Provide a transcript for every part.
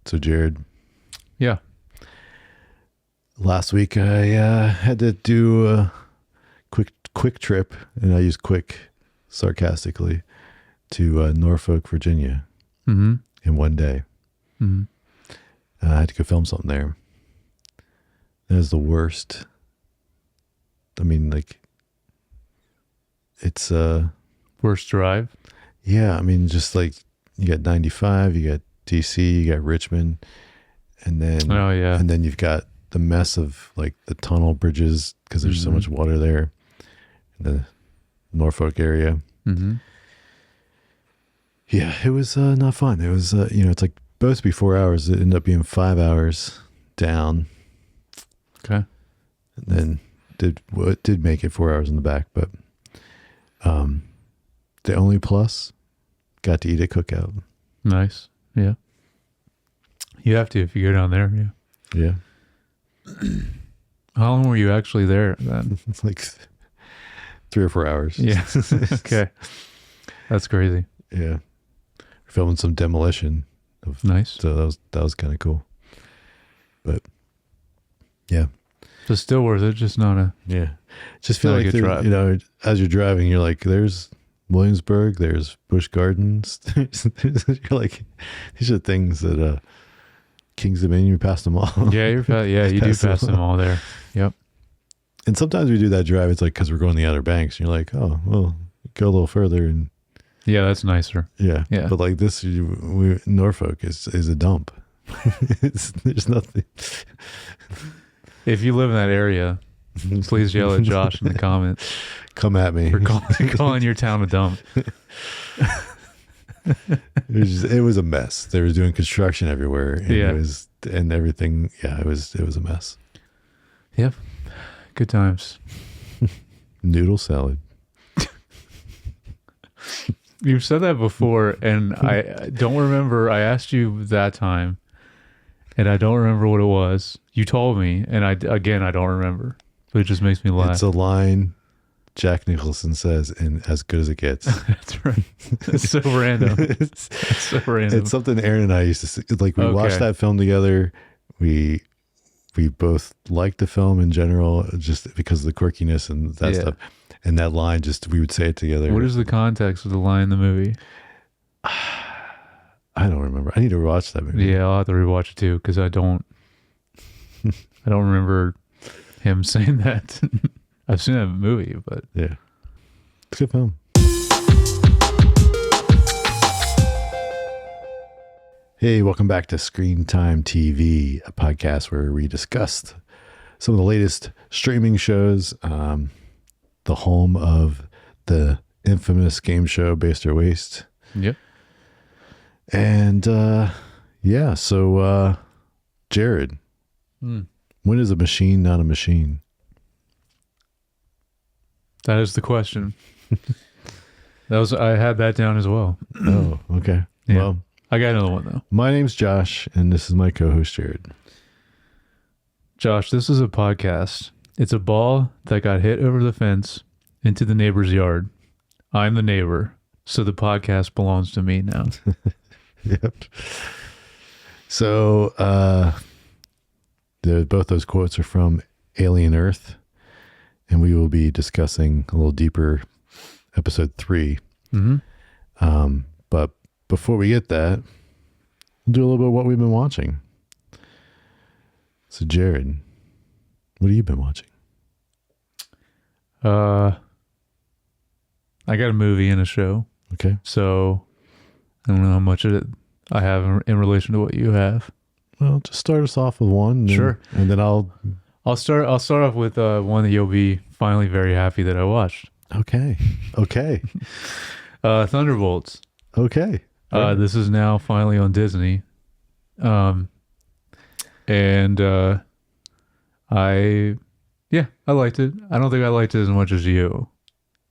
So Jared, Yeah. last week I had to do a quick trip, and I use quick sarcastically, to Norfolk, Virginia Mm-hmm. in one day. Mm-hmm. I had to go film something there. That was the worst. I mean, like, it's Worst drive. yeah. I mean, just like you got 95, you got DC, you got Richmond, and then and then you've got the mess of like the tunnel bridges because there's so much water there in the Norfolk area. Mm-hmm. Yeah, it was not fun. It was it's like supposed to be 4 hours. It ended up being 5 hours down. Okay. And then did make it 4 hours in the back, but the only plus, got to eat at cookout. Nice. Yeah. You have to if you go down there. Yeah. Yeah. How long were you actually there then? It's like 3 or 4 hours. Yeah. Okay. That's crazy. Yeah. We're filming some demolition. Nice. So that was kind of cool. But yeah. So still worth it, just not a... Yeah. Just feel Not a like, good drive. you know, as you're driving, you're like, there's Williamsburg, there's Busch Gardens. You're like, these are things that Kings Dominion, you pass them all. Yeah, you do pass them all there. Yep. And sometimes we do that drive. It's like because we're going the Outer Banks, and you're like, oh, well, go a little further, and Yeah, that's nicer. yeah. Yeah. But like this, Norfolk is a dump. There's nothing. If you live in that area, please yell at Josh in the comments Come at me. for calling your town a dump. It was a mess. They were doing construction everywhere, and Yeah. it was and everything. Yeah, it was a mess. Yep. Good times. Noodle salad. You've said that before, and I don't remember. I asked you that time, and I don't remember what it was. You told me, and I don't remember. But it just makes me laugh. It's a line Jack Nicholson says in As Good as It Gets. That's right. It's so random. It's So random. something Aaron and I used to see. Like, we watched that film together. We both liked the film in general, just because of the quirkiness and that stuff. And that line, just we would say it together. What is the context of the line in the movie? I don't remember. I need to rewatch that movie. Yeah, I'll have to rewatch it too, because I don't remember him saying that. I've seen that movie, but Yeah. It's a good film. Hey, welcome back to Screen Time TV, a podcast where we discuss some of the latest streaming shows, the home of the infamous game show Based or Waste. yep. And so Jared, when is a machine not a machine? That is the question. I had that down as well. Oh, okay. Yeah. Well, I got another one though. my name's Josh, and this is my co-host Jared. Josh, this is a podcast. It's a ball that got hit over the fence into the neighbor's yard. I'm the neighbor, so the podcast belongs to me now. Yep. So both those quotes are from Alien Earth, and we will be discussing a little deeper episode 3. Mm-hmm. But before we get that, we'll do a little bit of what we've been watching. So Jared, what have you been watching? I got a movie and a show, Okay. so I don't know how much of it I have in relation to what you have. Well, just start us off with one. And Sure. And then I'll start off with one that you'll be finally very happy that I watched. Okay. Thunderbolts. Okay. This is now finally on Disney. And I liked it. I don't think I liked it as much as you,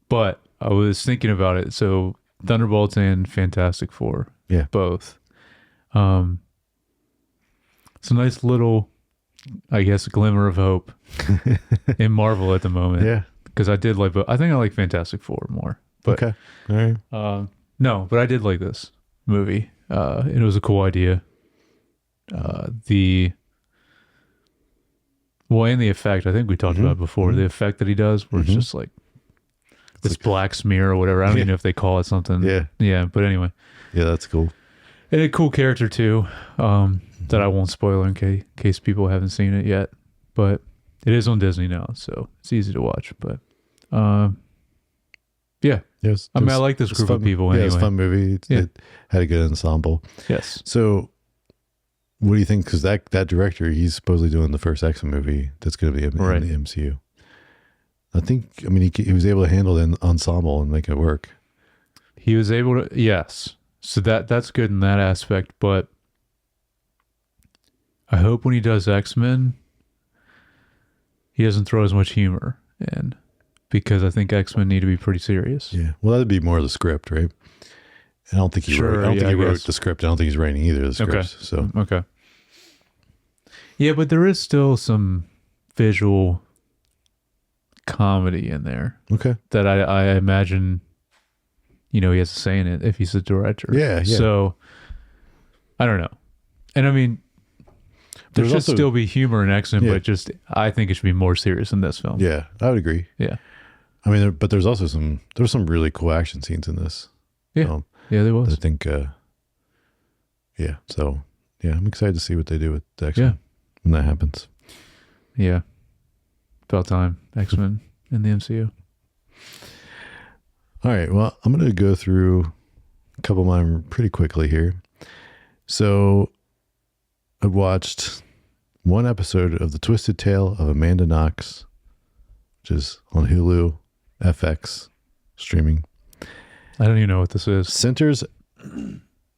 but I was thinking about it. So Thunderbolts and Fantastic Four. Yeah. Both. It's a nice little, I guess, glimmer of hope in Marvel at the moment. Yeah. Because I did like, but I think I like Fantastic Four more. But, Okay. All right. no, but I did like this movie. It was a cool idea. and the effect, I think we talked about before, the effect that he does, where it's just like this like, black smear or whatever. I don't even know if they call it something. Yeah. But anyway. Yeah, that's cool. And a cool character too, that I won't spoil in case people haven't seen it yet. But it is on Disney now, so it's easy to watch. But yeah. Yes. I mean, I like this group of people anyway. Yeah, it's a fun movie. It had a good ensemble. Yes. So what do you think? Because that director, he's supposedly doing the first X-Men movie that's going to be in the MCU. I mean, he was able to handle the ensemble and make it work. He was able to, yes. So that's good in that aspect, but I hope when he does X-Men, he doesn't throw as much humor in, because I think X-Men need to be pretty serious. Yeah. Well, that'd be more of the script, right? I don't think he wrote. I don't think he wrote the script. I don't think he's writing either of the scripts. Okay. Yeah, but there is still some visual comedy in there. Okay. That I imagine, he has a say in it if he's a director. Yeah. So I don't know. And I mean, there should still be humor in X-Men, but I think it should be more serious in this film. Yeah, I would agree. Yeah. I mean, but there's also some really cool action scenes in this. Yeah. Yeah, there was. I think, So, I'm excited to see what they do with the X-Men when that happens. Yeah. About time. X-Men in the MCU. All right. Well, I'm going to go through a couple of mine pretty quickly here. So, I watched one episode of The Twisted Tale of Amanda Knox, which is on Hulu, FX, streaming. I don't even know what this is.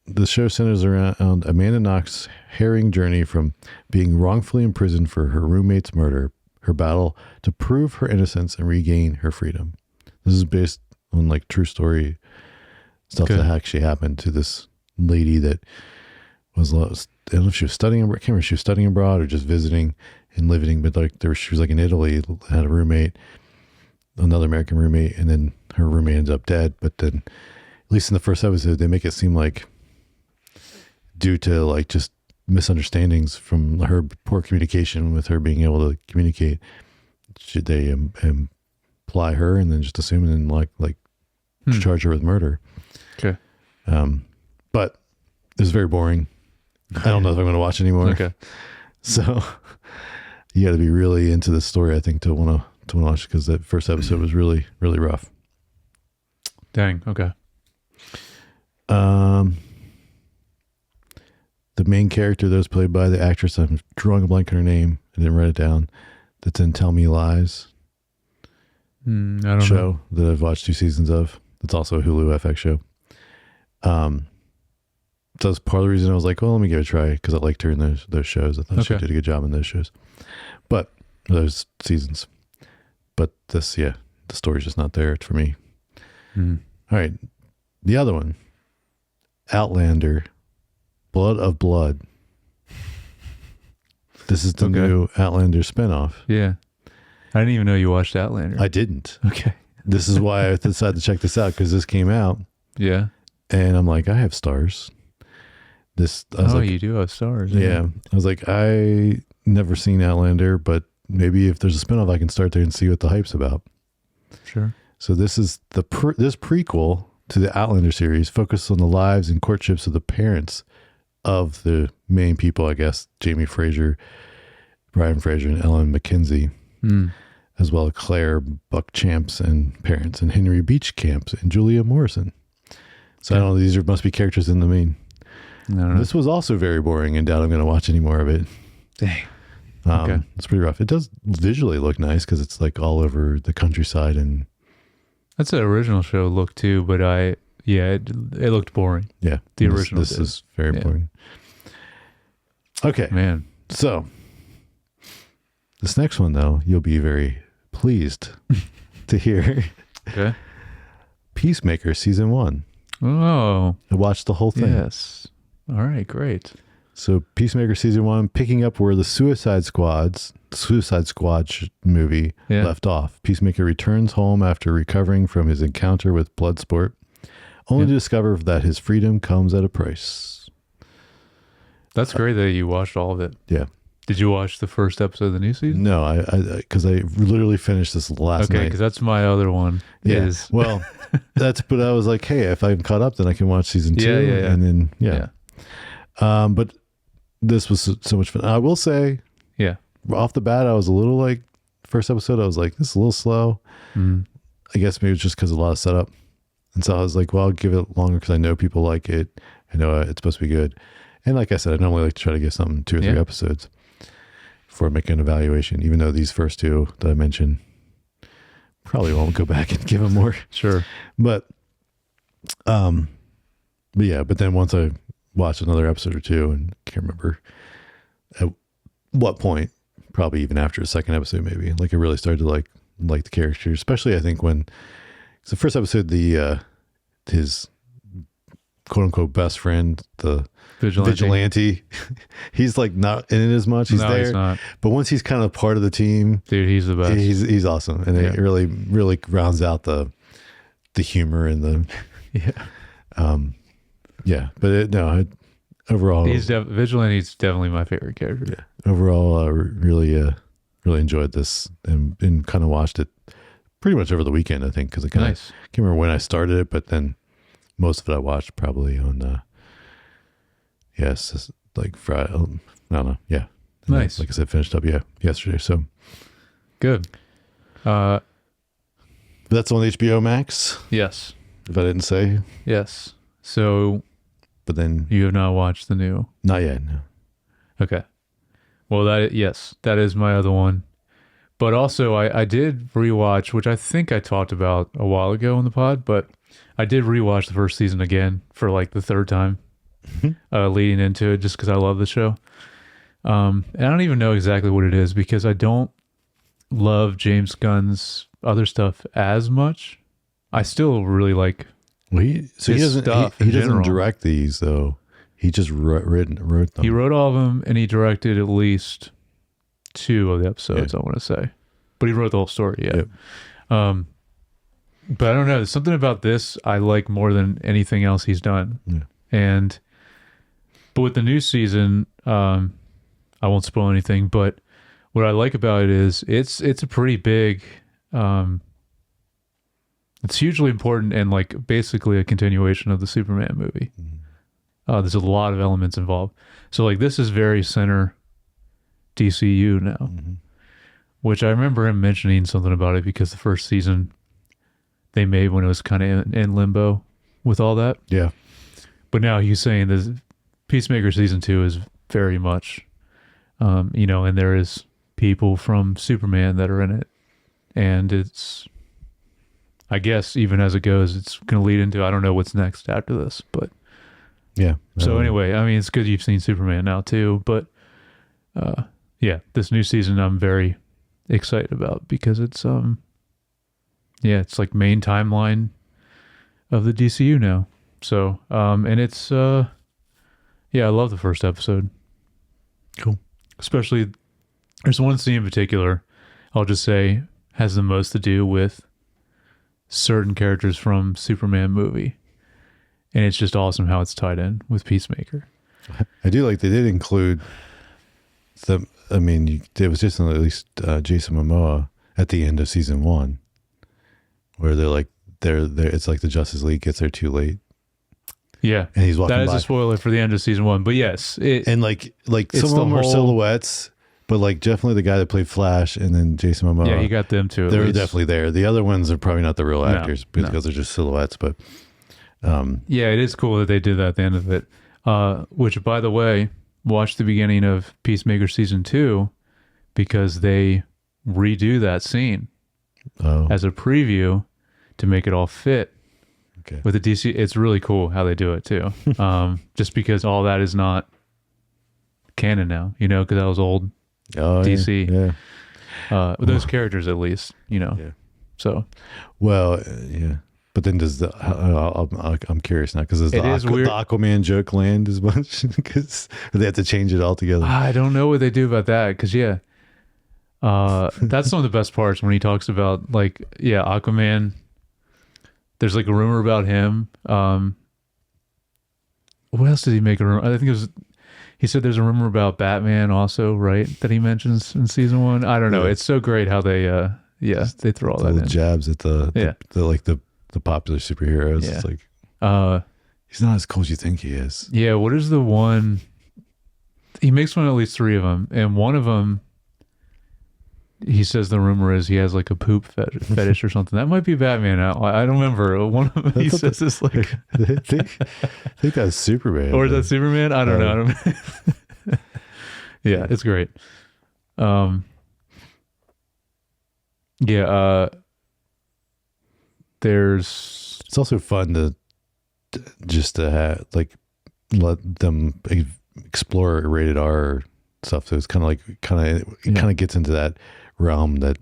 The show centers around Amanda Knox's harrowing journey from being wrongfully imprisoned for her roommate's murder, her battle to prove her innocence and regain her freedom. This is based on like true story stuff that actually happened to this lady that was lost. I don't know if she was studying. I can't remember if she was studying abroad or just visiting and living, but she was like in Italy, had a roommate, another American roommate, and then her roommate ends up dead. But then, at least in the first episode, they make it seem like due to like just misunderstandings from her poor communication with her being able to communicate, should they imply her and then just assume and then like charge her with murder. Okay. But it was very boring. I don't know if I'm going to watch anymore. Okay. So you got to be really into this story, I think, to want to watch, because that first episode was really, really rough. Dang. Okay. The main character that was played by the actress, I'm drawing a blank on her name, I didn't write it down, that's in Tell Me Lies. I don't know. That I've watched 2 seasons of. It's also a Hulu FX show. So that's part of the reason I was like, well, let me give it a try, because I liked her in those shows. I thought she did a good job in those shows. But those seasons. But this, the story's just not there for me. All right. The other one, Outlander, Blood of Blood. This is the new Outlander spinoff. Yeah. I didn't even know you watched Outlander. I didn't. Okay. This is why I decided to check this out, because this came out. Yeah. And I'm like, I have stars. You do have stars. Yeah. I was like, I never seen Outlander, but maybe if there's a spinoff, I can start there and see what the hype's about. Sure. So this is this prequel to the Outlander series, focused on the lives and courtships of the parents of the main people, I guess, Jamie Fraser, Brian Fraser, and Ellen McKenzie, as well as Claire Buckchamp's and parents, and Henry Beachcamp's and Julia Morrison. So I don't know, these must be characters in the main. This was also very boring, and doubt I'm going to watch any more of it. Dang. It's pretty rough. It does visually look nice, because it's like all over the countryside, and that's an original show look too, but it looked boring. Yeah. The original. This is very boring. Okay. Man. So this next one, though, you'll be very pleased to hear. Okay. Peacemaker season 1. Oh. I watched the whole thing. Yes. All right, great. So Peacemaker season 1, picking up where the Suicide Squad movie left off. Peacemaker returns home after recovering from his encounter with Bloodsport, only to discover that his freedom comes at a price. That's great that you watched all of it. Yeah. Did you watch the first episode of the new season? No, because I literally finished this last night. Okay, because that's my other one. Yeah. Well, but I was like, hey, if I'm caught up, then I can watch season 2. Yeah. And then, but this was so much fun. I will say, off the bat, I was a little like, first episode, I was like, this is a little slow. I guess maybe it's just because of a lot of setup. And so I was like, well, I'll give it longer because I know people like it. I know it's supposed to be good. And like I said, I normally like to try to get something 2 or 3 episodes before making an evaluation, even though these first 2 that I mentioned probably won't go back and give them more. Sure. But then once I watched another episode or 2, and I can't remember at what point, probably even after the second episode, maybe, like I really started to like the characters, especially I think when it's the first episode, his quote unquote best friend, the vigilante, he's like not in it as much. He's there, he's not. But once he's kind of part of the team, dude, he's the best. He's awesome, and it really rounds out the humor and the But overall, Vigilante's definitely my favorite character. Yeah, overall, really enjoyed this and kind of watched it pretty much over the weekend. I think because I can't remember when I started it, but then most of it I watched probably on like Friday. I don't know. Yeah, and nice. Then, like I said, finished up yesterday. So good. That's on HBO Max. Yes. If I didn't say. Yes. So. But then you have not watched the new. Not yet. No. Okay. Well, that is my other one. But also, I did rewatch, which I think I talked about a while ago on the pod, but I did rewatch the first season again for like the third time, leading into it, just because I love the show. And I don't even know exactly what it is because I don't love James Gunn's other stuff as much. I still really like. Well, he doesn't direct these though. He just wrote them. He wrote all of them, and he directed at least 2 of the episodes. I want to say, but he wrote the whole story. Yeah. Yep. But I don't know. There's something about this I like more than anything else he's done. Yeah. But with the new season, I won't spoil anything. But what I like about it is it's a pretty big. It's hugely important and like basically a continuation of the Superman movie. There's a lot of elements involved. So like this is very center DCU now, which I remember him mentioning something about it because the first season they made when it was kind of in limbo with all that. Yeah. But now he's saying this Peacemaker season 2 is very much, and there is people from Superman that are in it. And it's, I guess even as it goes, it's going to lead into, I don't know what's next after this, but yeah. So anyway, I mean, it's good you've seen Superman now too, but this new season I'm very excited about because it's it's like main timeline of the DCU now. So and it's I love the first episode. Cool. Especially there's one scene in particular I'll just say has the most to do with certain characters from Superman movie. And it's just awesome how it's tied in with Peacemaker. I do like they did include it was just at least Jason Momoa at the end of season 1, where they're like it's like the Justice League gets there too late. Yeah, and he's walking by. That is a spoiler for the end of season 1, but yes, and like some of them are silhouettes, but like definitely the guy that played Flash and then Jason Momoa. Yeah, you got them too. They're definitely there. The other ones are probably not the real actors because they're just silhouettes, but. It is cool that they did that at the end of it. Which, by the way, watch the beginning of Peacemaker season 2 because they redo that scene as a preview to make it all fit with the DC. It's really cool how they do it too. Just because all that is not canon now, because that was old DC. Yeah. Those characters, at least, Yeah. So, well, yeah. But then I'm curious now because the Aquaman joke land as much because they have to change it all together. I don't know what they do about that because that's some of the best parts when he talks about Aquaman. There's like a rumor about him. What else did he make a rumor? I think it was He said there's a rumor about Batman also, right? That he mentions in season 1. I don't know. It's so great how they, they throw all that in. Jabs at the popular superheroes. Yeah. It's like, he's not as cool as you think he is. Yeah. What is the one? He makes fun of at least 3 of them, and one of them, he says the rumor is he has like a poop fetish or something. That might be Batman. I don't remember. One of them he says is like, I think that's Superman. Or is that Superman? I don't know. Yeah, it's great. It's also fun to just to have like let them explore rated R stuff. So it's kind of gets into that realm that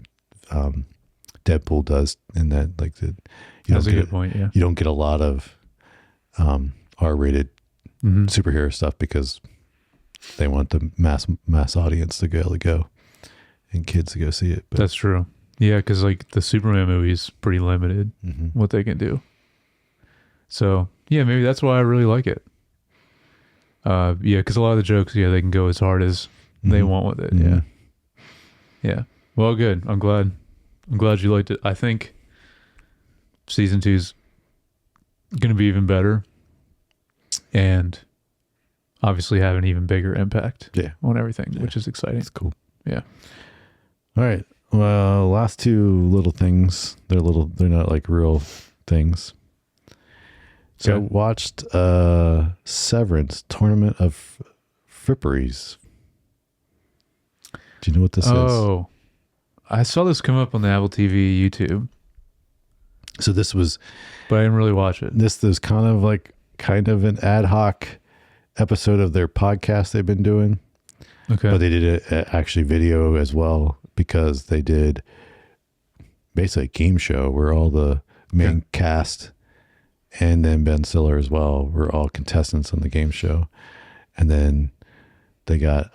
Deadpool does, in that like that's a good point. Yeah, you don't get a lot of R-rated superhero stuff because they want the mass audience to be able to go and kids to go see it. But that's true. Yeah, because like the Superman movie is pretty limited what they can do. So yeah, maybe that's why I really like it. Because a lot of the jokes, they can go as hard as they want with it. Yeah. Well, good. I'm glad you liked it. I think season 2's going to be even better, and obviously have an even bigger impact. On everything, which is exciting. It's cool. Yeah. All right. Well, last 2 little things. They're not like real things. So I watched Severance, Tournament of Fripperies. Do you know what this is? Oh, I saw this come up on the Apple TV YouTube. So this was... But I didn't really watch it. This was kind of an ad hoc episode of their podcast they've been doing. Okay. But they did actually video as well, because they did basically a game show where all the main cast and then Ben Stiller as well were all contestants on the game show. And then they got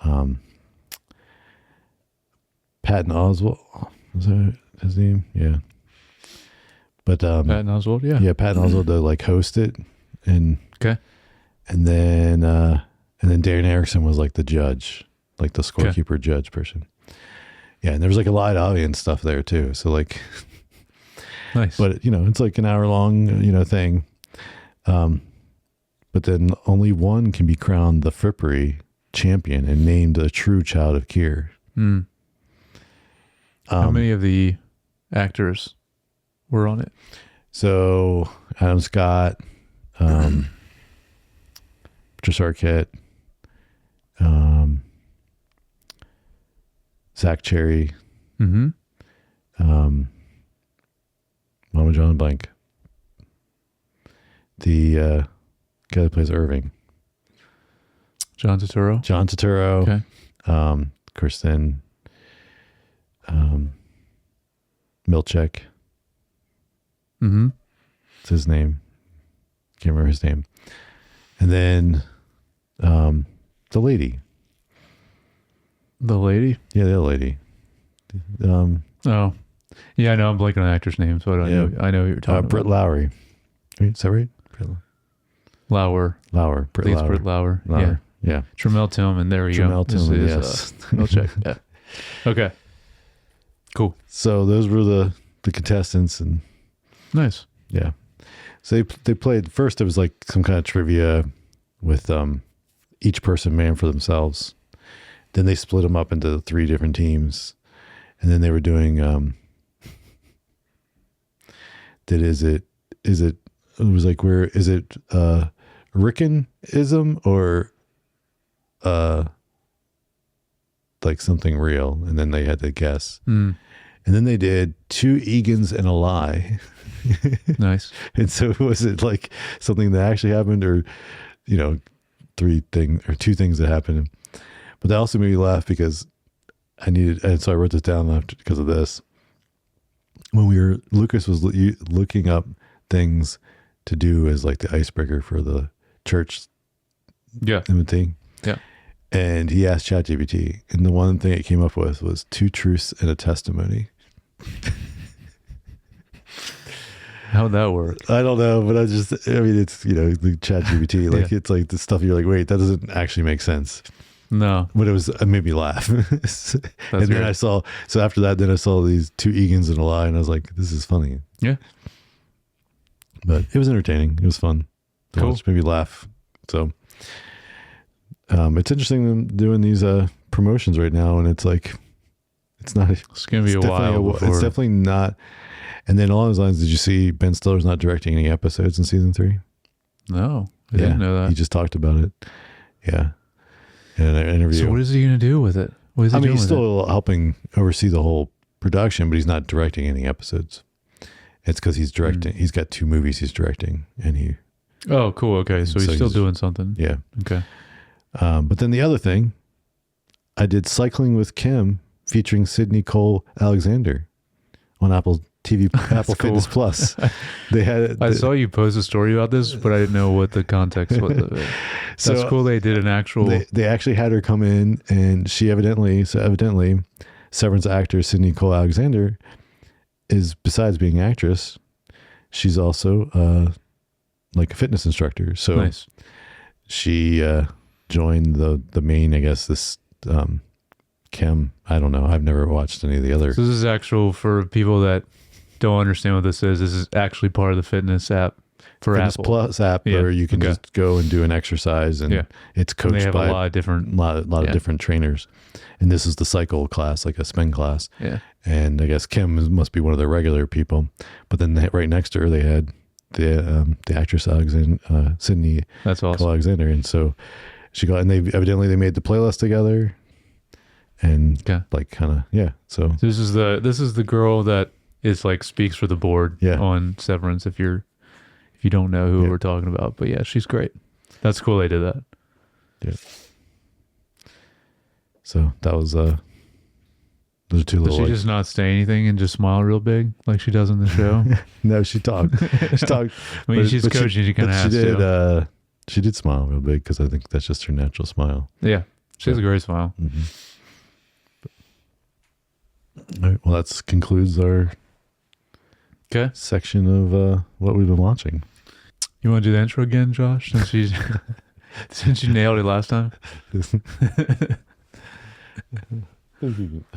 Patton Oswalt. Was that his name? Yeah. But Patton Oswalt, yeah. Yeah, Patton Oswalt to like host it. And then Darren Erickson was like the judge, like the scorekeeper judge person. Yeah, and there was like a live audience stuff there too. So like nice. But it's like an hour long, thing. But then only one can be crowned the Frippery champion and named a true child of Keir. How many of the actors were on it? So Adam Scott, Patricia Arquette, Zach Cherry, Mama John Blank, the guy that plays Irving, John Turturro. Okay. Kristen Milchek. It's his name. Can't remember his name. And then the lady. The lady? Yeah, the lady. Oh. Yeah, I know. I'm blanking on actors' names, but I know what you're talking about. Britt Lowry. Is that right? Lauer. Britt Lauer. Britt Lauer. Yeah. Tramel Tillman. There we go. Tramel Tillman, yes. Milchek. Yeah. Okay. Cool. So those were the contestants, and nice. Yeah. So they played first. It was like some kind of trivia with each person man for themselves. Then they split them up into 3 different teams, and then they were doing it was like, where is it Rickanism or like something real, and then they had to guess. And then they did 2 Egans and a lie. Nice. And so was it like something that actually happened, or 2 things that happened? But that also made me laugh because and so I wrote this down because of this. When Lucas was looking up things to do as like the icebreaker for the church thing. Yeah. And he asked ChatGPT, and the one thing it came up with was 2 truths and a testimony. How'd that work? I don't know, but it's the chat GPT, like it's like the stuff you're like, wait, that doesn't actually make sense. No. But it made me laugh. And then after that, then I saw these 2 Egans and a lie, and I was like, this is funny. Yeah. But it was entertaining. It was fun to watch, made me laugh. So it's interesting them doing these promotions right now, and it's like, it's not. It's gonna be a while. It's definitely not. And then along those lines, did you see Ben Stiller's not directing any episodes in season 3? No, I didn't know that. He just talked about it. Yeah, in an interview. So what is he gonna do with it? What is he doing? He's still helping oversee the whole production, but he's not directing any episodes. It's because he's directing. He's got 2 movies he's directing, and he. Oh, cool. Okay, so he's still doing something. Yeah. Okay. But then the other thing, I did Cycling with Kim featuring Sydney Cole Alexander on Apple TV, Apple Fitness Plus. I saw you post a story about this, but I didn't know what the context was of it. That's cool. They did an actual. They actually had her come in, and she evidently, Severance actor Sydney Cole Alexander is, besides being an actress, she's also like a fitness instructor. So nice. She joined the main, I guess, this Kim. I don't know. I've never watched any of the others. So this is actual for people that don't understand what this is. This is actually part of the fitness app for Fitness Apple Plus app, where you can just go and do an exercise, and it's coached by a lot of different, of different trainers. And this is the cycle class, like a spin class. Yeah. And I guess Kim must be one of the regular people. But then right next to her, they had the actress Sydney. That's awesome. Alexander, and so she got, and they made the playlist together, and So this is the girl that is like speaks for the board on Severance. If you don't know who we're talking about, but yeah, she's great. That's cool. They did that. Yeah. So that was those are 2 little. Did she just not say anything and just smile real big like she does in the show? No, she talked. She talked. I mean, she's coaching. She kind of has to. She did smile real big because I think that's just her natural smile. Yeah, she has a great smile. Mm-hmm. All right. Well, that concludes our section of what we've been watching. You want to do the intro again, Josh? Since you nailed it last time. I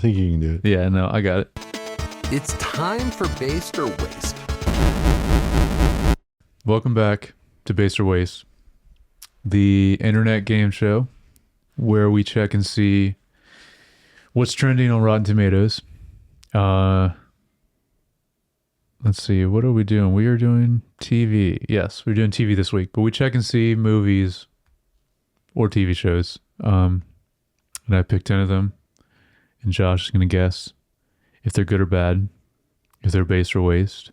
think you can do it. Yeah, no, I got it. It's time for Based or Waste. Welcome back to Based or Waste, the internet game show where we check and see what's trending on Rotten Tomatoes. Let's see, what are we doing? We are doing TV. Yes, we're doing TV this week, but we check and see movies or TV shows. And I picked 10 of them, and Josh is going to guess if they're good or bad, if they're based or waste,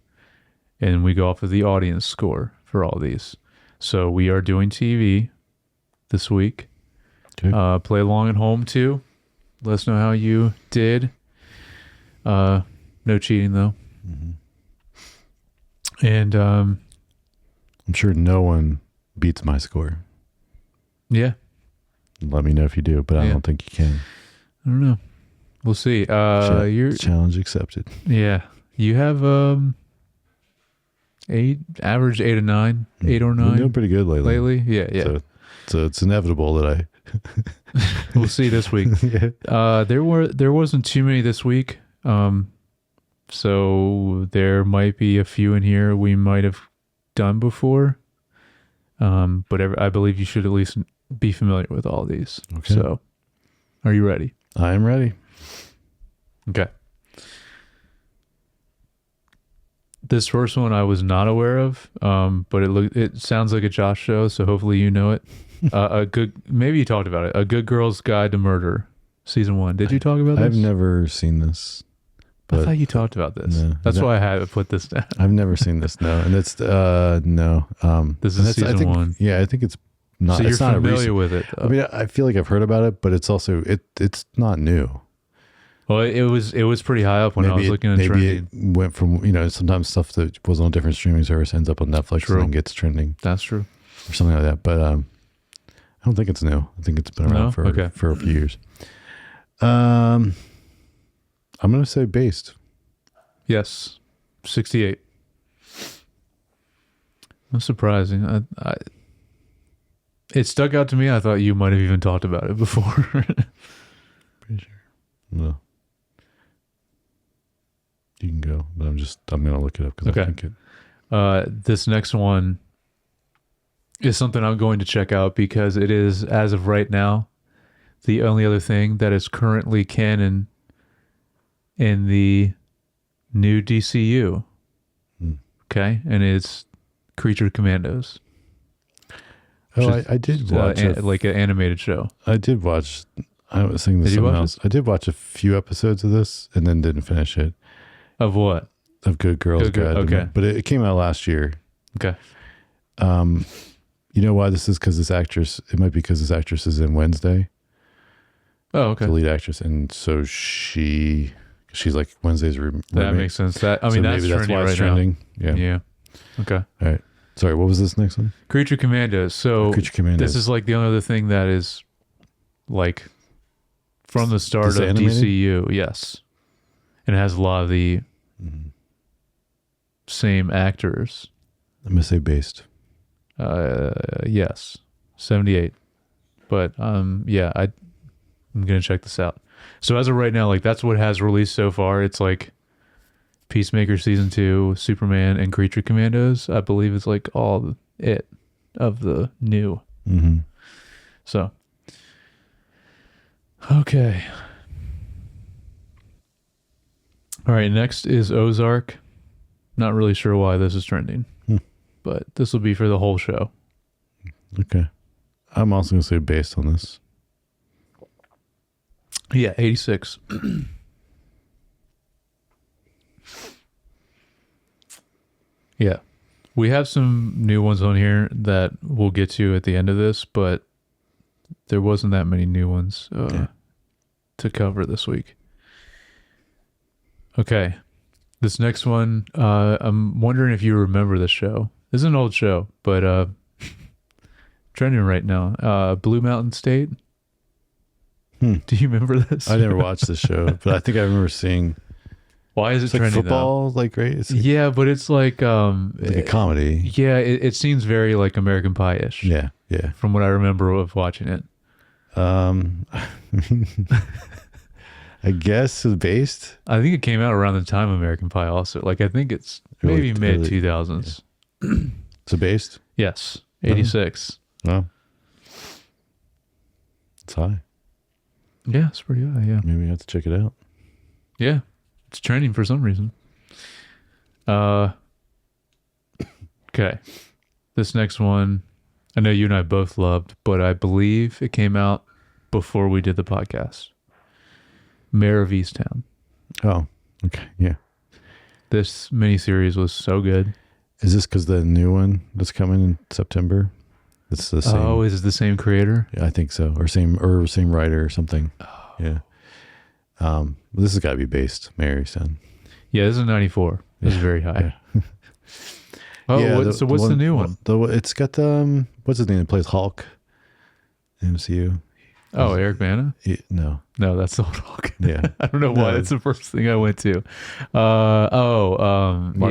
and we go off of the audience score for all these. So we are doing TV this week. Okay. Play along at home too. Let us know how you did. No cheating though. Mm-hmm. And I'm sure no one beats my score. Yeah. Let me know if you do, but I don't think you can. I don't know. We'll see. Your challenge accepted. Yeah. You have 8, average 8 or 9, 8 or 9. You're doing pretty good lately. Yeah. So it's inevitable that I we'll see this week. There wasn't too many this week. So there might be a few in here we might have done before. But I believe you should at least be familiar with all these. Okay. So are you ready? I am ready. Okay. This first one I was not aware of, but it sounds like a Josh show, so hopefully you know it. Maybe you talked about it. A Good Girl's Guide to Murder, season 1. Did you talk about this? I've never seen this. I thought you talked about this. No, that's why I had to put this down. I've never seen this. No, and it's no. This is season 1. Yeah, I think it's not. So you're not familiar with it, though. I mean, I feel like I've heard about it, but it's also it's not new. Well, it was pretty high up when I was looking at trending. Maybe it went from, sometimes stuff that was on a different streaming service ends up on Netflix and then gets trending. That's true. Or something like that. But I don't think it's new. I think it's been around for a few years. I'm going to say based. Yes. 68. That's surprising. It stuck out to me. I thought you might have even talked about it before. Pretty sure. No. You can go, but I'm going to look it up because I think it. This next one is something I'm going to check out because it is, as of right now, the only other thing that is currently canon in the new DCU. Okay, and it's Creature Commandos. Oh, I did watch like an animated show. I did watch. I was thinking this someone else. I did watch a few episodes of this and then didn't finish it. Of what? Of Good Girls Guide. Okay, but it came out last year. Okay. You know why this is? Because this actress. It might be because this actress is in Wednesday. Oh, okay. The lead actress, and so she's like Wednesday's roommate. That makes sense. That's maybe that's why it's trending. Now. Yeah. Okay. All right. Sorry, what was this next one? Creature Commandos. So Creature Commandos. This is like the only other thing that is like from the start of animated? DCU. Yes. And it has a lot of the same actors. I'm going to say based. Yes. 78. But yeah, I'm going to check this out. So as of right now, like that's what has released so far. It's like Peacemaker Season 2, Superman, and Creature Commandos. I believe it's like all it of the new. Mm-hmm. So, okay. All right, next is Ozark. Not really sure why this is trending, but this will be for the whole show. Okay. I'm also going to say based on this. Yeah, 86. Yeah. We have some new ones on here that we'll get to at the end of this, but there wasn't that many new ones to cover this week. Okay. This next one, I'm wondering if you remember this show. This is an old show, but trending right now. Blue Mountain State. Do you remember this? I never watched this show, but I think I remember seeing. Why is it trending? Like football, though? Like right? Yeah, but it's like a comedy. Yeah, it seems very like American Pie-ish. Yeah. From what I remember of watching it. I guess it's based. I think it came out around the time of American Pie. Also, like I think it's maybe mid 2000s. Yeah. So based. Yes, 86. Wow, it's high. Yeah, it's pretty high. Yeah, maybe I have to check it out. Yeah. It's trending for some reason. Okay. This next one, I know you and I both loved, but I believe it came out before we did the podcast. Mayor of Easttown. Oh, okay. Yeah. This miniseries was so good. Is this because the new one that's coming in September? It's the same. Oh, is it the same creator? Yeah, I think so. Or same writer or something. Oh. Yeah. This has got to be based, Mary son. Yeah, this is 94. This is very high. Yeah. So what's the new one? It's got what's his name that plays Hulk? MCU. Oh, Eric Bana? No, that's the old Hulk. Yeah, I don't know why. That's the first thing I went to. Mark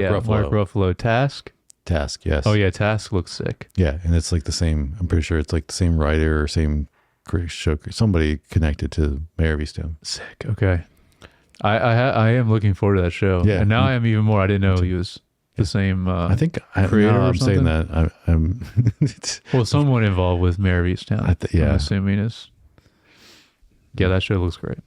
Ruffalo. Task, yes. Oh yeah, Task looks sick. Yeah, and it's like the same. I'm pretty sure it's like the same writer or same show. Somebody connected to Mayor of Easttown. Sick. Okay. I am looking forward to that show. Yeah, and now I am even more. I didn't know he was the same. I think creator. I'm saying that. I'm. Well, someone involved with Mayor of Easttown. I'm assuming is. Yeah, that show looks great.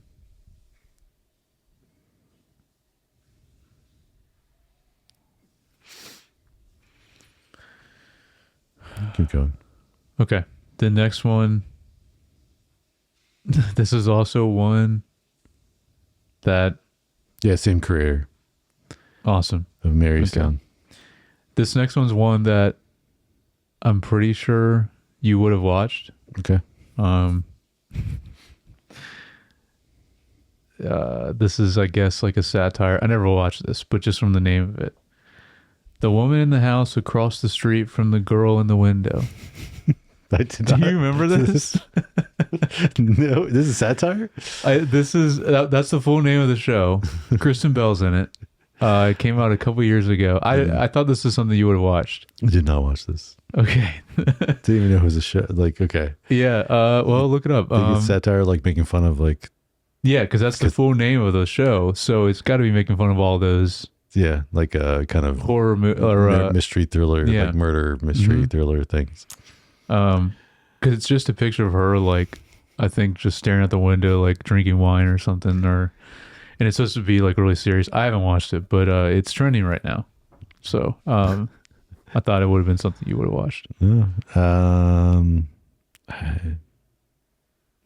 Keep going. Okay, the next one. This is also one that. Yeah, same creator. Awesome. Of Mayor of Easttown. This next one's one that I'm pretty sure you would have watched. Okay. This is, I guess, like a satire. I never watched this, but just from the name of it. The woman in the house across the street from the girl in the window. Do you remember this? No, this is satire? That's the full name of the show. Kristen Bell's in it. It came out a couple years ago. I thought this was something you would have watched. I did not watch this. Okay. Didn't even know it was a show. Like, okay. Yeah. Well, look it up. It's satire, like making fun of like. Yeah, because that's the full name of the show. So it's got to be making fun of all those. Yeah, like a kind of horror or mystery thriller, like murder mystery thriller things. Because it's just a picture of her, like I think, just staring out the window, like drinking wine or something, and it's supposed to be like really serious. I haven't watched it, but it's trending right now. So I thought it would have been something you would have watched.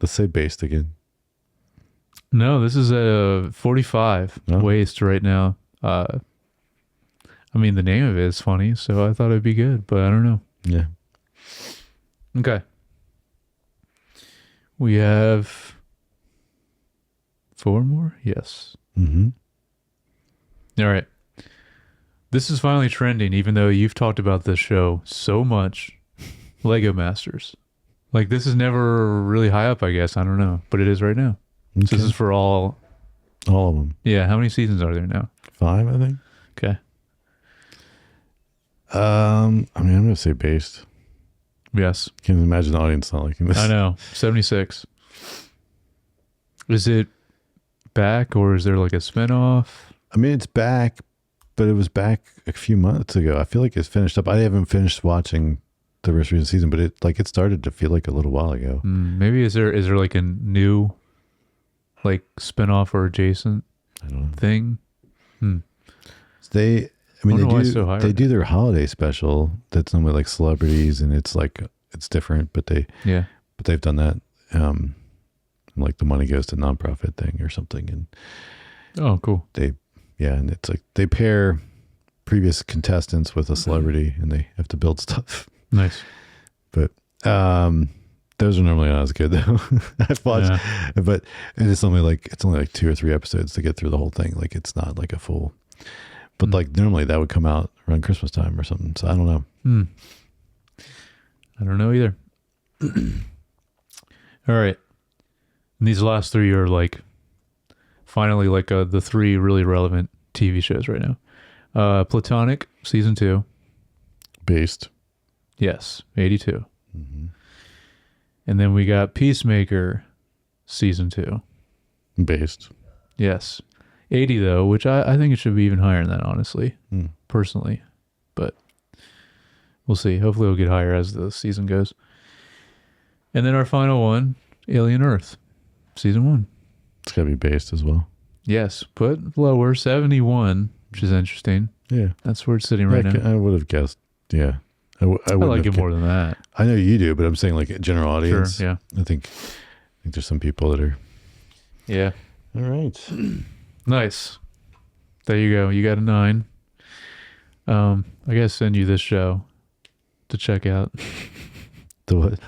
Let's say Based again. No, this is a 45 waist right now. I mean, the name of it is funny, so I thought it'd be good, but I don't know. Yeah. Okay. We have 4 more? Yes. Mm-hmm. All right. This is finally trending, even though you've talked about this show so much. Lego Masters. Like, this is never really high up, I guess. I don't know, but it is right now. Okay. So this is for all of them. Yeah. How many seasons are there now? 5, I think. Okay. I mean, I'm going to say Based. Yes. Can't imagine the audience not liking this. I know. 76. Is it back, or is there like a spinoff? I mean, it's back, but it was back a few months ago. I feel like it's finished up. I haven't finished watching the rest of the season, but it started to feel like a little while ago. Maybe is there like a new like spinoff or adjacent thing? They do their holiday special that's normally like celebrities, and it's like it's different, but they've done that. Like the money goes to nonprofit thing or something, and oh, cool. And it's like they pair previous contestants with a celebrity, and they have to build stuff. Nice, but those are normally not as good though. I've watched, but it's only like 2 or 3 episodes to get through the whole thing. Like it's not like a full. But like normally that would come out around Christmas time or something. So I don't know. I don't know either. All right. And these last 3 are like finally like the 3 really relevant TV shows right now. Platonic season 2. Based. Yes, 82. Mm-hmm. And then we got Peacemaker season 2. Based. Yes. 80 though, which I think it should be even higher than that, honestly, personally. But we'll see. Hopefully it'll get higher as the season goes. And then our final one, Alien Earth, season 1. It's got to be Based as well. Yes, but lower, 71, which is interesting. Yeah. That's where it's sitting right now. I would have guessed. Yeah. I like it more than that. I know you do, but I'm saying like general audience. Sure, yeah. I think there's some people that are. Yeah. All right. Nice. There you go. You got a 9. I gotta send you this show to check out. The what?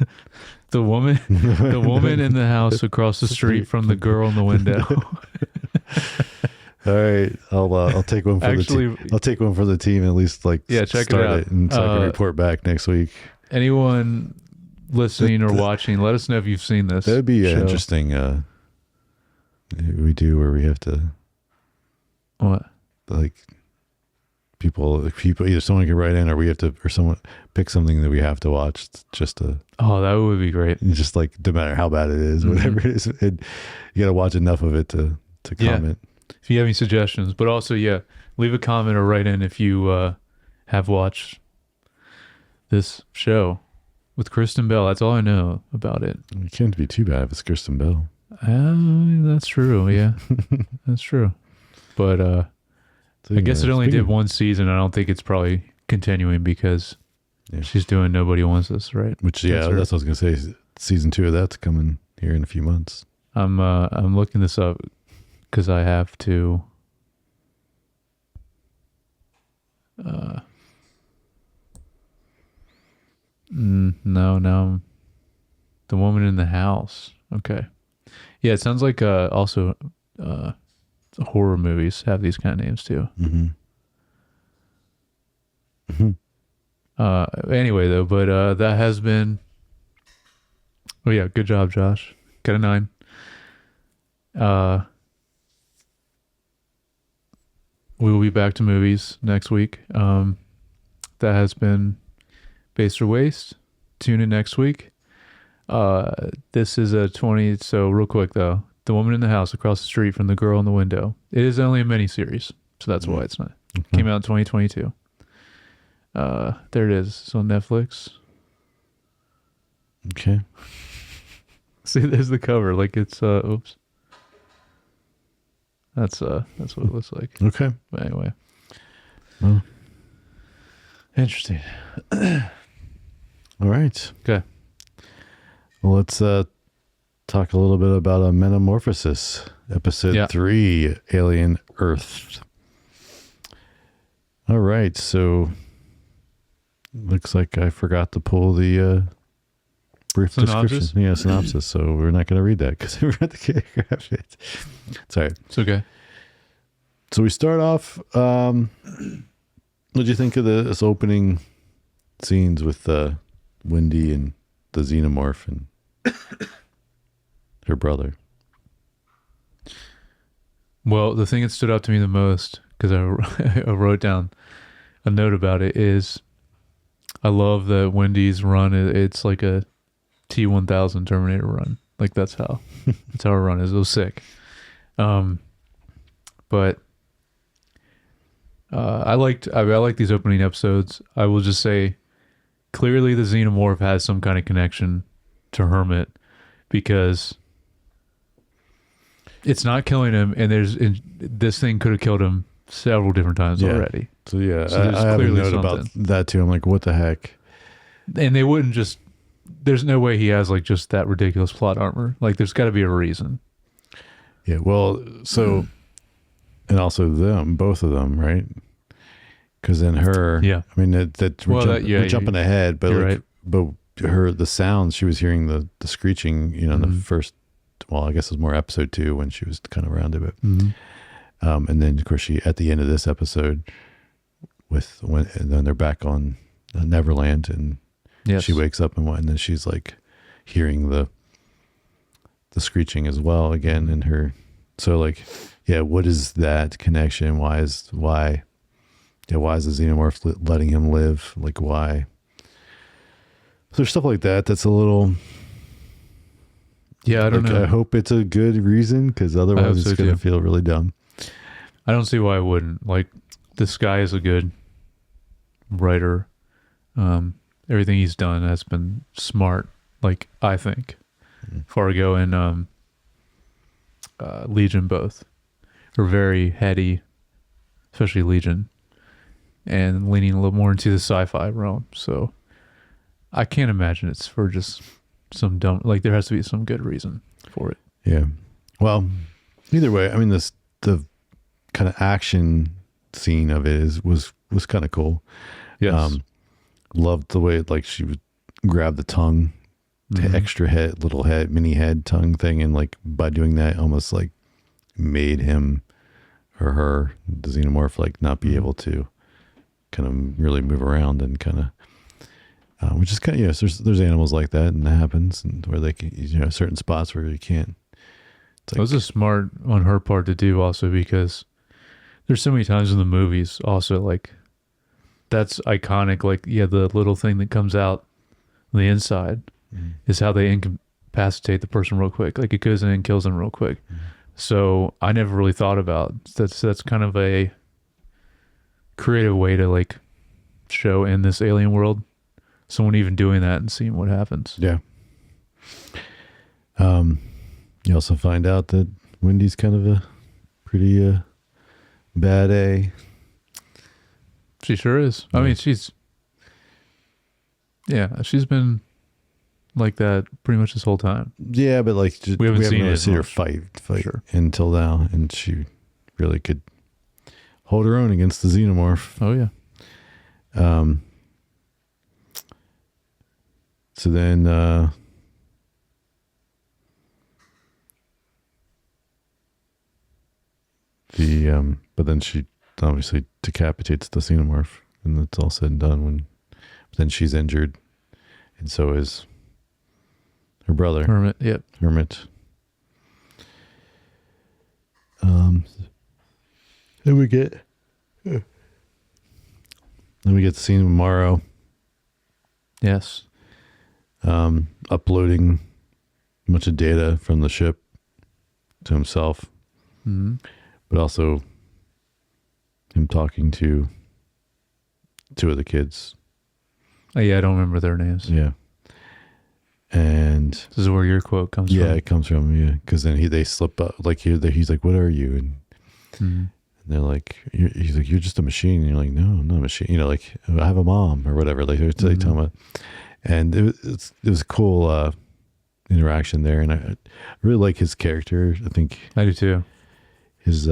The woman in the house across the street from the girl in the window. All right, I'll take one for the team. I'll take one for the team, at least like check it out, and so I can report back next week. Anyone listening or watching, let us know if you've seen this. That would be interesting. We do where we have to. What? Like people either someone can write in, or we have to, or someone pick something that we have to watch just to. Oh, that would be great. Just like no matter how bad it is, whatever it is, you got to watch enough of it to comment. If you have any suggestions, but also leave a comment or write in if you have watched this show with Kristen Bell. That's all I know about it. It can't be too bad if it's Kristen Bell. That's true. Yeah, that's true. But I guess it only did 1 season. I don't think it's probably continuing because she's doing Nobody Wants Us, right? Which that's what I was gonna say. Season 2 of that's coming here in a few months. I'm looking this up because I have to. No. The Woman in the House. Okay. Yeah, it sounds like also horror movies have these kind of names too. Anyway, though, but that has been. Oh yeah, good job, Josh. Got a 9. we will be back to movies next week. That has been Based or Waste. Tune in next week. This is a 20. So real quick though, The Woman in the House Across the Street from the Girl in the Window. It is only a miniseries, so that's why it's not. Came out in 2022. There it is. It's on Netflix. Okay. See, there's the cover. Like it's oops. That's what it looks like. Okay. But anyway. Well, interesting. All right. Okay. Well, let's talk a little bit about a Metamorphosis, episode 3, Alien Earth. All right, so looks like I forgot to pull the brief description. Yeah, synopsis. So we're not going to read that because we're at the graph it. Sorry. It's okay. So we start off. What did you think of this opening scenes with Wendy and the xenomorph and her brother? Well, the thing that stood out to me the most, because I wrote down a note about it, is I love that Wendy's run. It's like a T-1000 Terminator run. Like that's how her run is. It was sick. But I like these opening episodes. I will just say, clearly the xenomorph has some kind of connection to Hermit, because it's not killing him, and this thing could have killed him several different times already. So I have a note about that too. I'm like, what the heck? And they wouldn't just. There's no way he has like just that ridiculous plot armor. Like there's got to be a reason. Yeah. Well, so and also both of them, right? Because then her. Yeah. I mean we're jumping ahead, but right. but the sounds she was hearing, the screeching, in the first. Well, I guess it was more episode 2 when she was kind of around a bit. And then of course she at the end of this episode and then they're back on Neverland, and she wakes up and then she's like hearing the screeching as well again in her. So like, what is that connection? Why is the xenomorph letting him live? Like why? So there's stuff like that that's a little. Yeah, I don't know. I hope it's a good reason, because otherwise it's going to feel really dumb. I don't see why I wouldn't. Like, this guy is a good writer. Everything he's done has been smart, like, I think. Fargo and Legion both are very heady, especially Legion, and leaning a little more into the sci-fi realm. So I can't imagine it's for just some dumb, like there has to be some good reason for it. Yeah. Well, either way, I mean, the kind of action scene of it was kind of cool. Yes. Loved the way like she would grab the tongue, the extra little mini head tongue thing. And like by doing that, almost like made him or her, the xenomorph, like not be able to kind of really move around and kind of, which is kind of, there's animals like that, and that happens, and where they can, certain spots where you can't. It was a smart on her part to do also, because there's so many times in the movies also, like, that's iconic. Like, the little thing that comes out on the inside is how they incapacitate the person real quick. Like, it goes in and kills them real quick. So I never really thought about that's kind of a creative way to like show in this alien world someone even doing that and seeing what happens. Yeah. You also find out that Wendy's kind of a pretty bad A. She sure is. I mean, she's been like that pretty much this whole time. Yeah, but like we haven't seen her fight sure. Until now, and she really could hold her own against the xenomorph. Oh yeah. So then, but then she obviously decapitates the xenomorph, and it's all said and done. But then she's injured, and so is her brother, Hermit. Yep, Hermit. Then we get Then we get the scene with Morrow. Yes. Uploading a bunch of data from the ship to himself. Mm-hmm. But also him talking to two of the kids. Oh, yeah, I don't remember their names. Yeah. And this is where your quote comes from. Yeah, it comes from, yeah. Because then they slip up, like he's like, what are you? And, and they're like, he's like, you're just a machine. And you're like, no, I'm not a machine. You know, like, I have a mom or whatever. Like, they're talking about, and it was a cool interaction there. And I really like his character. I think I do too. His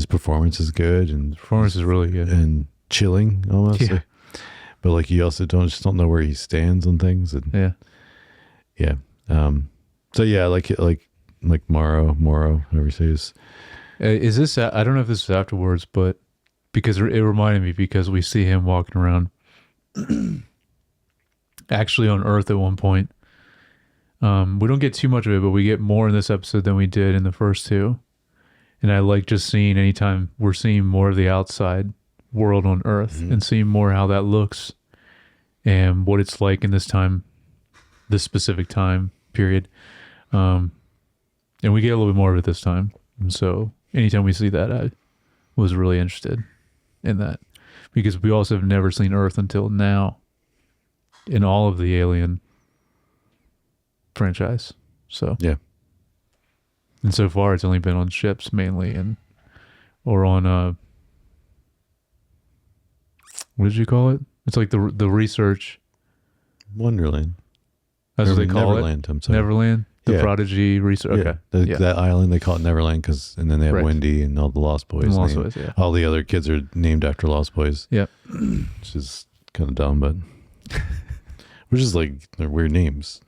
performance is good, and performance is really good and chilling almost. Yeah. But like, you also don't know where he stands on things. And yeah. So yeah, like Morrow, whatever he says. Is this? I don't know if this is afterwards, but because it reminded me, because we see him walking around, actually on Earth at one point. We don't get too much of it, but we get more in this episode than we did in the first two. And I like just seeing anytime we're seeing more of the outside world on Earth and seeing more how that looks and what it's like in this specific time period. And we get a little bit more of it this time. And so anytime we see that, I was really interested in that, because we also have never seen Earth until now in all of the Alien franchise. So yeah. And so far it's only been on ships mainly, or on what did you call it? It's like the research Wonderland. That's what they call Neverland, it. I'm sorry. Neverland. The Prodigy research. Okay. That island, they call it Neverland and then they have Wendy and all the Lost Boys. Lost Boys, yeah. All the other kids are named after Lost Boys. Yep. Which is kind of dumb, but which is like, they're weird names.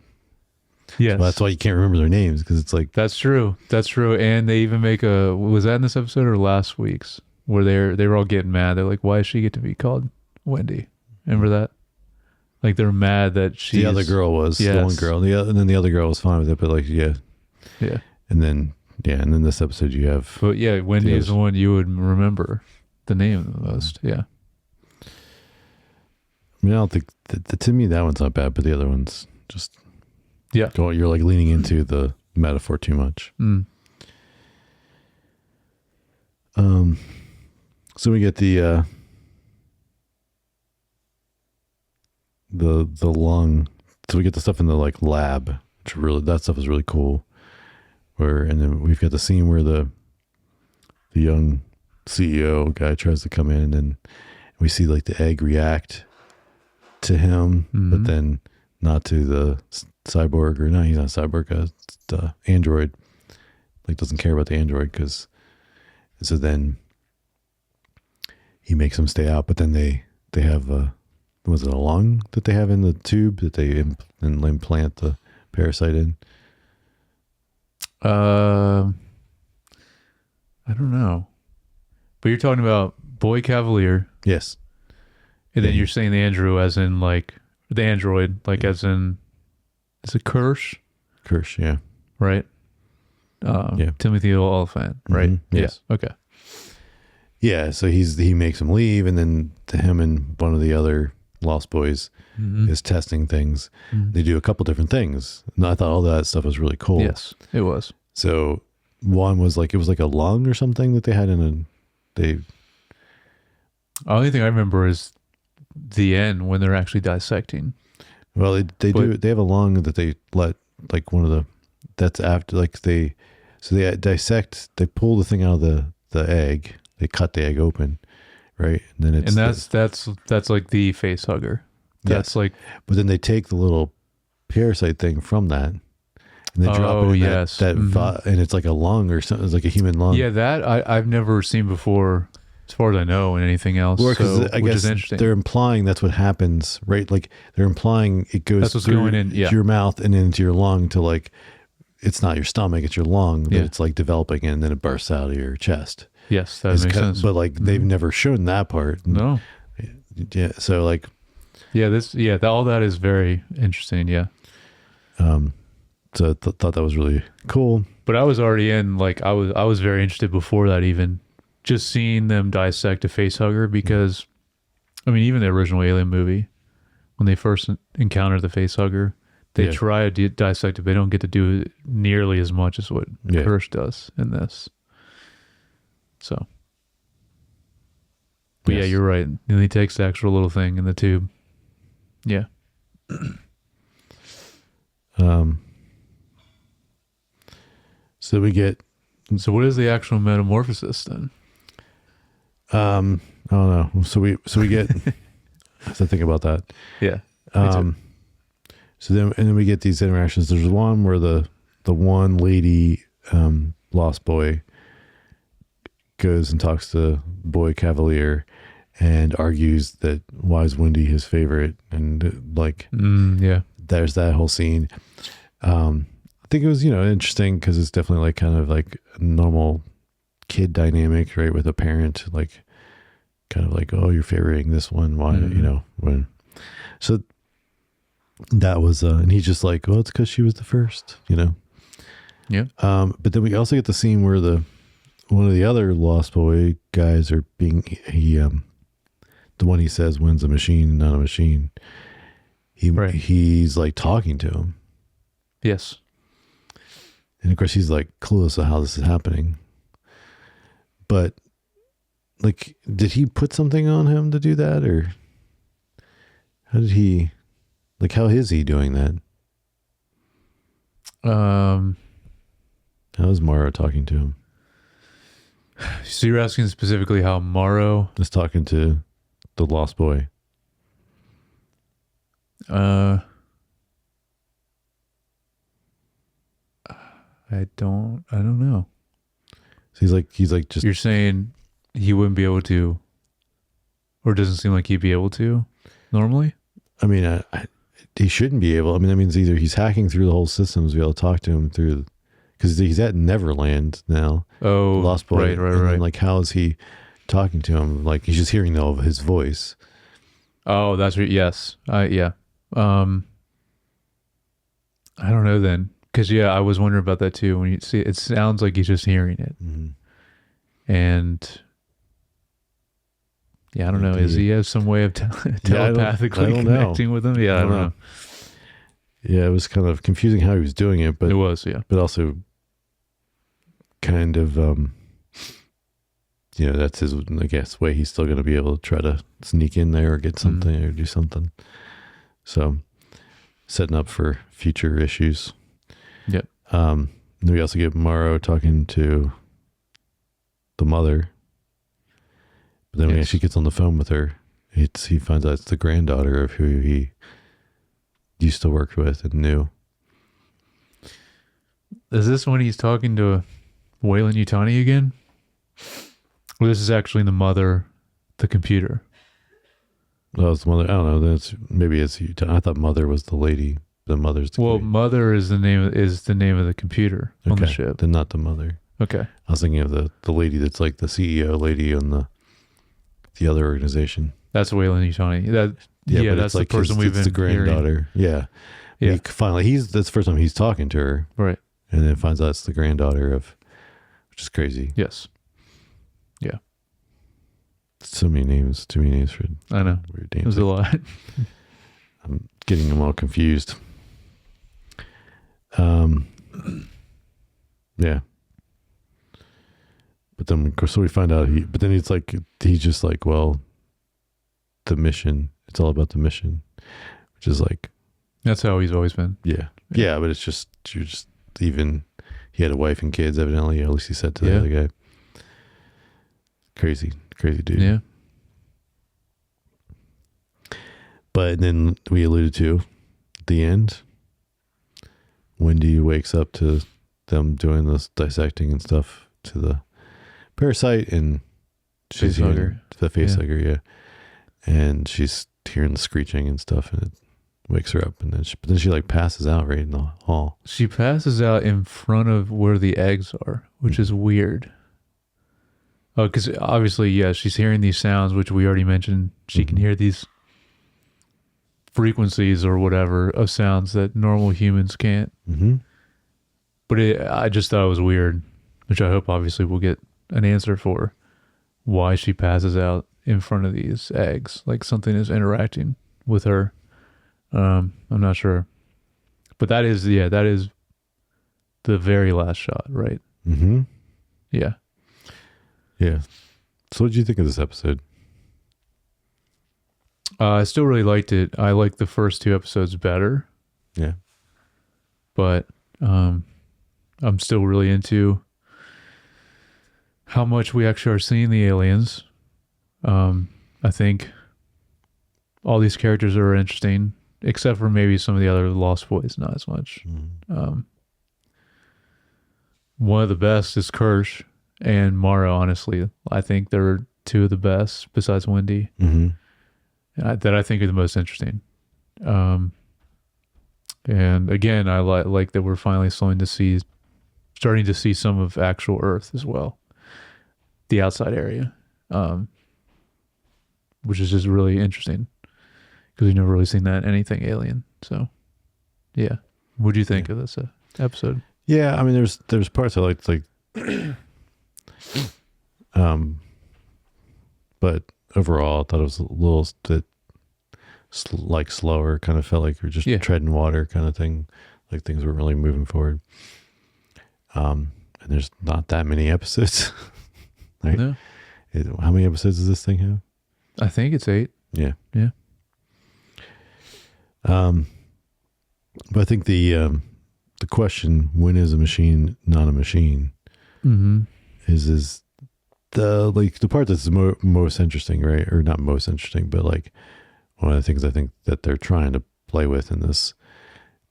Yes. So that's why you can't remember their names, because it's like... That's true. And they even make was that in this episode or last week's, where they were all getting mad. They're like, why does she get to be called Wendy? Remember that? Like, they're mad that the other girl was the one girl, and then the other girl was fine with it, but like, yeah. And then this episode you have... But yeah, Wendy is the one you would remember the name the most. Yeah. I mean, I don't think, to me, that one's not bad, but the other one's just... Yeah. You're like leaning into the metaphor too much. So we get the lung. So we get the stuff in the like lab, which that stuff is really cool. And then we've got the scene where the young CEO guy tries to come in, and then we see like the egg react to him, but then not to the cyborg, or no, he's not a cyborg, the android. Like, doesn't care about the android, so then he makes him stay out, but then they have was it a lung that they have in the tube that they implant the parasite in? I don't know, but you're talking about Boy Cavalier. Yes. And then you're saying the Andrew as in like the android, like as in, is it Kirsch? Kirsch, yeah. Right? Timothy Oliphant, right? Yes. Yeah. Okay. Yeah, so he makes him leave, and then him and one of the other Lost Boys is testing things. They do a couple different things. And I thought all that stuff was really cool. Yes, it was. So one was like, it was like a lung or something that they had in the only thing I remember is the end when they're actually dissecting. Well, they have a lung that they let, like, one of the, that's after, like, they dissect, they pull the thing out of the egg, they cut the egg open, right? And then that's like the face hugger. That's like, but then they take the little parasite thing from that, and they drop it in that and it's like a lung or something. It's like a human lung. Yeah, that I've never seen before, as far as I know, in anything else. Which is interesting. They're implying that's what happens, right? Like, they're implying it goes through your mouth and into your lung to, like, it's not your stomach, it's your lung that it's like developing, and then it bursts out of your chest. Yes, that makes sense. But like, they've never shown that part. No. Yeah. So like. Yeah. All that is very interesting. Yeah. So I thought that was really cool. But I was already in, like, I was very interested before that even, just seeing them dissect a face hugger, because I mean, even the original Alien movie, when they first encounter the face hugger, they try to dissect it. They don't get to do it nearly as much as what Hirsch does in this. So, but yeah, you're right. And he takes the extra little thing in the tube. Yeah. So we get. So what is the actual metamorphosis then? I don't know. So we get. I have to think about that. Yeah. So then we get these interactions. There's one where the one lady, lost boy, goes and talks to Boy Cavalier and argues that why is Wendy his favorite, and there's that whole scene. I think it was interesting because it's definitely like kind of like a normal kid dynamic, right, with a parent, like kind of like, oh, you're favoring this one, why when so that was and he's just like, well, it's because she was the first, Yeah. But then we also get the scene where one of the other Lost Boy guys are being the one he says when's a machine, not a machine. He's like talking to him. Yes. And of course he's like clueless of how this is happening. But like, did he put something on him to do that, or how is he doing that? How is Morrow talking to him? So you're asking specifically how Morrow is talking to the Lost Boy? I don't know. So he's like just. You're saying he wouldn't be able to, or it doesn't seem like he'd be able to normally? I mean, he shouldn't be able. I mean, that means either he's hacking through the whole system to be able to talk to him through, because he's at Neverland now. Oh, Lost Boy. Right. Then, like, how is he talking to him? Like, he's just hearing his voice. Oh, that's right. Yes. Yeah. I don't know then. Because, I was wondering about that too. When you see it sounds like he's just hearing it. Mm-hmm. And I don't know. Does he have some way of telepathically connecting with him? Yeah, I don't know. Yeah, it was kind of confusing how he was doing it, but it was, yeah. But also kind of, that's his, I guess, way he's still going to be able to try to sneak in there or get something or do something. So setting up for future issues. Yep. We also get Morrow talking to the mother. But then when he actually gets on the phone with her, he finds out it's the granddaughter of who he used to work with and knew. Is this when he's talking to Weyland-Yutani again? Or this is actually the mother, the computer? Oh, it's the mother. I don't know. Maybe it's Yutani. I thought mother was the lady. The mother's the lady. Mother is the name of the computer on the ship. Then not the mother. Okay. I was thinking of the lady that's like the CEO lady on the other organization. That's Weyland-Yutani. That's the person we've been the granddaughter. Hearing. Yeah. Finally, that's the first time he's talking to her. Right. And then finds out it's the granddaughter of, which is crazy. Yes. Yeah. So many names, too many names for. I know. Weird names. There's a lot. I'm getting them all confused. Yeah. But then, so we find out he's just like, well, the mission, it's all about the mission, which is like. That's how he's always been. Yeah. Yeah. But it's just, he had a wife and kids, evidently, at least he said to the other guy. Crazy dude. Yeah. But then we alluded to the end. Wendy wakes up to them doing this dissecting and stuff to the parasite, and she's hearing the facehugger, yeah. And she's hearing the screeching and stuff, and it wakes her up, and then she like passes out right in the hall. She passes out in front of where the eggs are, which is weird. Oh, because obviously, she's hearing these sounds, which we already mentioned. She can hear these frequencies or whatever of sounds that normal humans can't. Mm-hmm. But I just thought it was weird, which I hope obviously we'll get an answer for. why she passes out in front of these eggs. Like something is interacting with her. I'm not sure. But that is the very last shot, right? Mm-hmm. Yeah. Yeah. So what did you think of this episode? I still really liked it. I liked the first 2 episodes better. Yeah. But I'm still really into how much we actually are seeing the aliens. I think all these characters are interesting, except for maybe some of the other Lost Boys, not as much. Mm-hmm. One of the best is Kirsch and Mara, honestly. I think they're 2 of the best, besides Wendy, that I think are the most interesting. And again, I like that we're finally starting to see some of actual Earth as well, the outside area, which is just really interesting because we've never really seen that in anything alien. So, yeah, what do you think of this episode? Yeah, I mean, there's parts I liked, like, but overall, I thought it was a little bit slower. Kind of felt like you're just treading water, kind of thing. Like things weren't really moving forward. And there's not that many episodes. Right? No. How many episodes does this thing have? I think it's 8. Yeah. Yeah. But I think the question, when is a machine not a machine, is the part that's most interesting, right? Or not most interesting, but like one of the things I think that they're trying to play with in this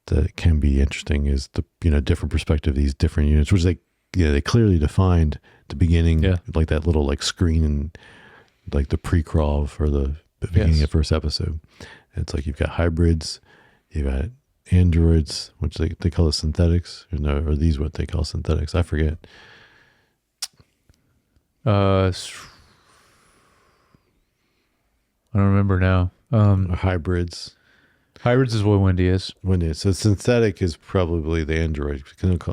that can be interesting is the different perspective of these different units, which they clearly defined at the beginning, like that little like screen and like the pre-crawl for the beginning of the first episode. And it's like you've got hybrids, you've got androids, which they call it synthetics, or these what they call synthetics. I forget. I don't remember now. Hybrids. Hybrids is what Wendy is. So synthetic is probably the android.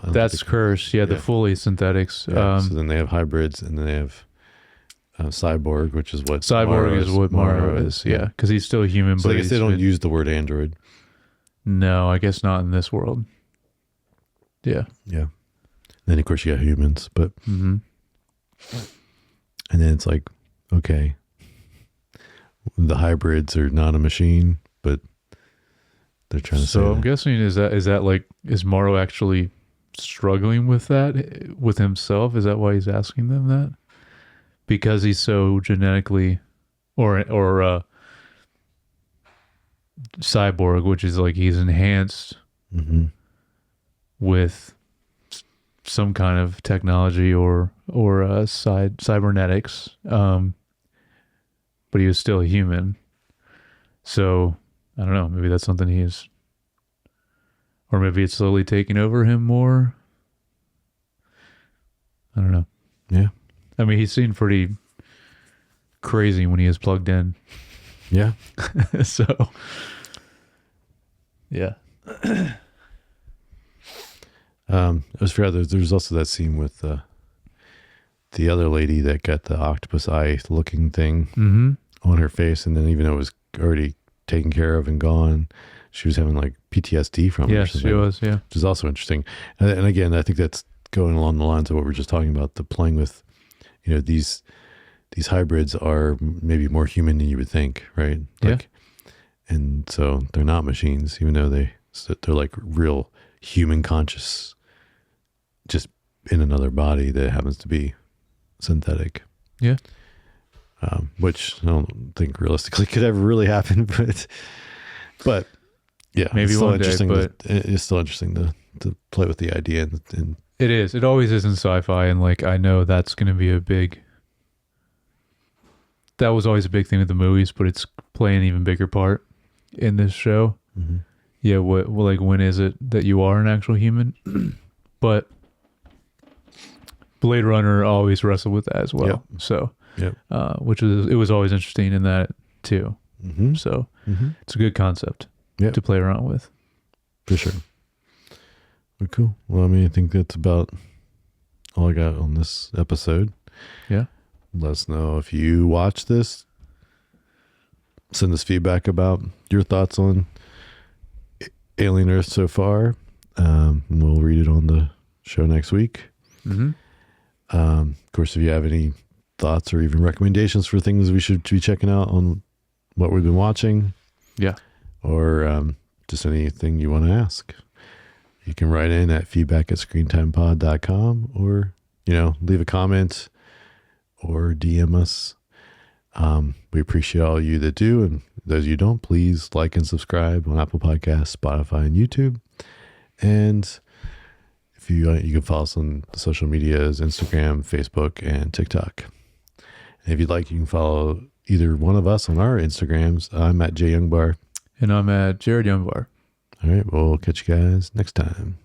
That's Kirsch. Yeah, the fully synthetics. Yeah, so then they have hybrids, and then they have cyborg, which is what Mara is. Yeah, because he's still a human. So but I guess they don't use the word android. No, I guess not in this world. Yeah. Yeah. Then of course you got humans, but and then it's like, okay, the hybrids are not a machine, but they're trying to say I'm guessing is that like, is Morrow actually struggling with that with himself? Is that why he's asking them that? Because he's so genetically or cyborg, which is like he's enhanced with some kind of technology or cybernetics, but he was still a human. So I don't know, maybe that's something he's, or maybe it's slowly taking over him more. I don't know. Yeah. I mean, he seemed pretty crazy when he was plugged in. Yeah. So, yeah. I was forgot there's also that scene with the other lady that got the octopus eye looking thing on her face, and then even though it was already taken care of and gone, she was having like PTSD from it. Yes, she was. Yeah, which is also interesting. And again, I think that's going along the lines of what we were just talking about, the playing with, these hybrids are maybe more human than you would think, right? Like, and so they're not machines, even though they're like real human conscious, just in another body that happens to be synthetic. Yeah. Which I don't think realistically could ever really happen, but yeah, maybe it's still one day, interesting. but it's still interesting to play with the idea, and it is. It always is in sci-fi, and like I know that's going to be that was always a big thing with the movies, but it's playing an even bigger part in this show. Yeah, when is it that you are an actual human? But Blade Runner always wrestled with that as well. Yep. So, it was always interesting in that too. So it's a good concept to play around with. For sure. Well, cool. Well, I mean, I think that's about all I got on this episode. Yeah. Let us know if you watch this. Send us feedback about your thoughts on Alien Earth so far. We'll read it on the show next week. Mm-hmm. Of course, if you have any thoughts or even recommendations for things we should be checking out on what we've been watching, or just anything you want to ask, you can write in at feedback@screentimepod.com, or leave a comment or DM us. We appreciate all you that do, and those you don't, please like and subscribe on Apple Podcasts, Spotify, and YouTube. And if you can follow us on the social medias, Instagram, Facebook, and TikTok. And if you'd like, you can follow either one of us on our Instagrams. I'm at Jay Youngbar. And I'm at Jared Youngbar. All right, we'll catch you guys next time.